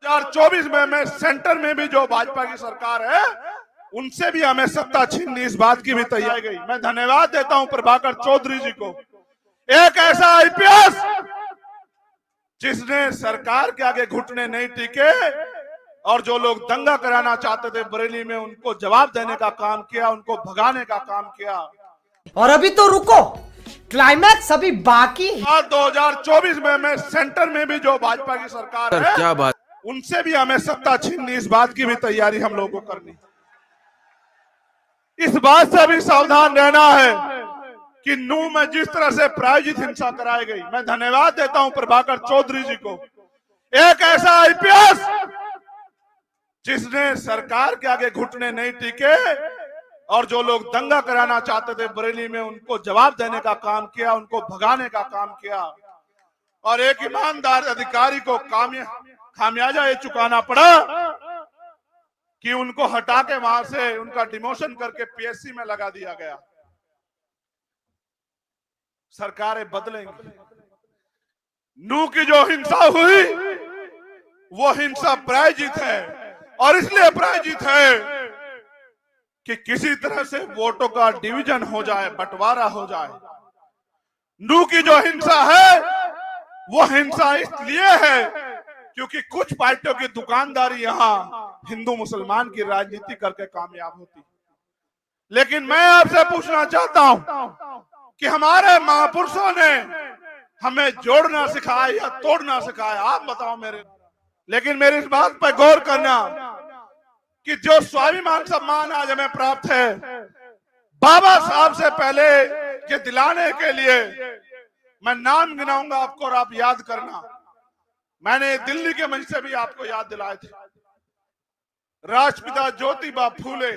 2024 में मैं सेंटर में भी जो भाजपा की सरकार है उनसे भी हमें सत्ता छीननी, इस बात की भी तैयारी गई। मैं धन्यवाद देता हूं प्रभाकर चौधरी जी को, एक ऐसा आईपीएस जिसने सरकार के आगे घुटने नहीं टिके और जो लोग दंगा कराना चाहते थे बरेली में उनको जवाब देने का काम किया, उनको भगाने का काम किया। और अभी तो रुको, क्लाइमैक्स अभी बाकी है। 2024 में मैं सेंटर में भी जो भाजपा की सरकार है क्या बात, उनसे भी हमें सत्ता छीननी, इस बात की भी तैयारी हम लोगों को करनी। इस बात से भी सावधान रहना है कि नूह में जिस तरह से प्रायोजित हिंसा कराई गई, मैं धन्यवाद देता हूं प्रभाकर चौधरी जी को, एक ऐसा आईपीएस जिसने सरकार के आगे घुटने नहीं टिके और जो लोग दंगा कराना चाहते थे बरेली में उनको जवाब देने का काम किया, उनको भगाने का काम किया। और एक ईमानदार अधिकारी को खामियाजा ये चुकाना पड़ा कि उनको हटा के वहां से उनका डिमोशन करके पीएससी में लगा दिया गया। सरकारें बदलेंगी। नूह की जो हिंसा हुई वो हिंसा प्रायोजित है और इसलिए प्रायोजित है कि किसी तरह से वोटों का डिवीजन हो जाए, बंटवारा हो जाए। नूह की जो हिंसा है वो हिंसा इसलिए है क्योंकि कुछ पार्टियों की दुकानदारी यहाँ हिंदू मुसलमान की राजनीति करके कामयाब होती। लेकिन मैं आपसे पूछना चाहता हूं कि हमारे महापुरुषों ने हमें जोड़ना सिखाया या तोड़ना सिखाया, आप बताओ मेरे। लेकिन मेरी इस बात पर गौर करना कि जो स्वाभिमान सम्मान आज हमें प्राप्त है, बाबा साहब से पहले ये दिलाने के लिए मैं नाम गिनाऊंगा आपको और आप याद करना। मैंने दिल्ली के मंच से भी आपको याद दिलाए थे। राष्ट्रपिता ज्योतिबा फूले,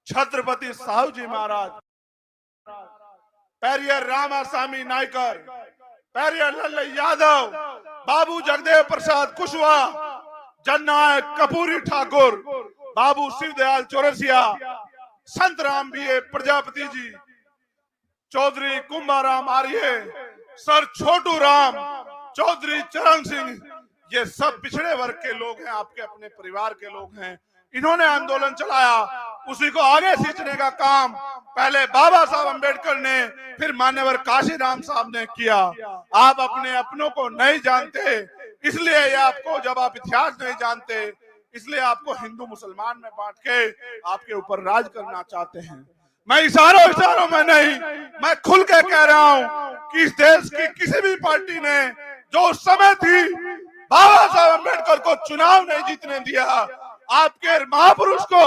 छत्रपति साहू जी महाराज, पेरियर रामासामी नायकर, पेरियर लल्लू यादव, बाबू जगदेव प्रसाद कुशवाहा, जननायक कपूरी ठाकुर, बाबू शिवदयाल चौरसिया, संत राम बीए प्रजापति जी, चौधरी कुंभाराम आर्य, सर छोटू राम, चौधरी चरण सिंह, ये सब पिछड़े वर्ग के लोग हैं, आपके अपने परिवार के लोग हैं। इन्होंने आंदोलन चलाया, उसी को आगे खींचने का काम पहले बाबा साहब अंबेडकर ने, फिर मान्यवर काशीराम साहब ने किया। आप अपने अपनों को नहीं जानते, इसलिए ये आपको, जब आप इतिहास नहीं जानते इसलिए आपको हिंदू मुसलमान में बांट के आपके ऊपर राज करना चाहते हैं। मैं इशारों में नहीं, मैं खुल के कह रहा हूं कि इस देश की किसी भी पार्टी ने जो उस समय थी बाबा साहब अंबेडकर को चुनाव नहीं जीतने दिया, आपके महापुरुष को,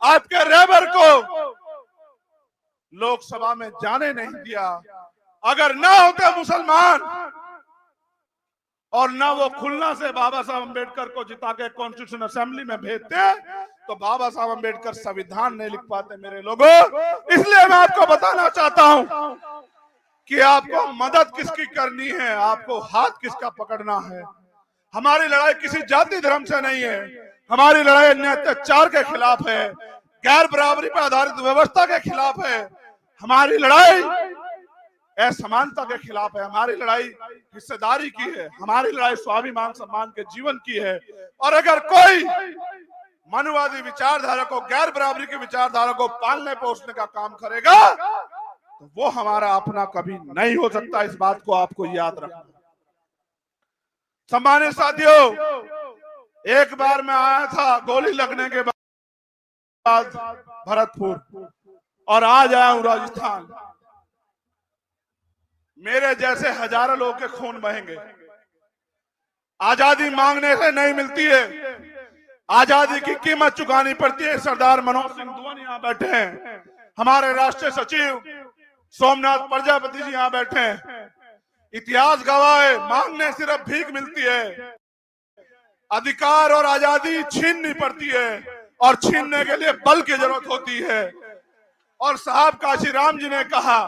आपके रहबर को लोकसभा में जाने नहीं दिया। अगर ना होते मुसलमान और ना वो खुलना से बाबा साहब अंबेडकर को जिता के कॉन्स्टिट्यूशन असेंबली में भेजते तो बाबा साहब अंबेडकर संविधान नहीं लिख पाते। मेरे लोगों, इसलिए मैं आपको बताना चाहता हूं कि आपको मदद किसकी करनी है, आपको हाथ किसका पकड़ना है। हमारी लड़ाई किसी जाति धर्म से नहीं है, हमारी लड़ाई अन्य अत्याचार के खिलाफ है, गैर बराबरी पर आधारित व्यवस्था के खिलाफ है, हमारी लड़ाई असमानता के खिलाफ है, हमारी लड़ाई हिस्सेदारी की है, हमारी लड़ाई स्वाभिमान सम्मान के जीवन की है। और अगर कोई मनुवादी विचारधारा को, गैर बराबरी की विचारधारा को पालने पोषने का काम करेगा तो वो हमारा अपना कभी नहीं हो सकता। इस बात को आपको याद रखना। सम्मानित साथियों, एक बार मैं आया था गोली लगने के बाद भरतपुर और आज आया हूं राजस्थान। मेरे जैसे हजारों लोग के खून बहेंगे। आजादी मांगने से नहीं मिलती है, आजादी की कीमत चुकानी पड़ती है। सरदार मनोज सिंह धुवन यहाँ बैठे हैं, हमारे राष्ट्रीय सचिव सोमनाथ प्रजापति जी यहाँ बैठे हैं। इतिहास गवाह है, मांगने सिर्फ भीख मिलती है, अधिकार और आजादी छीननी पड़ती है और छीनने के लिए बल की जरूरत होती है। और साहब काशीराम जी ने कहा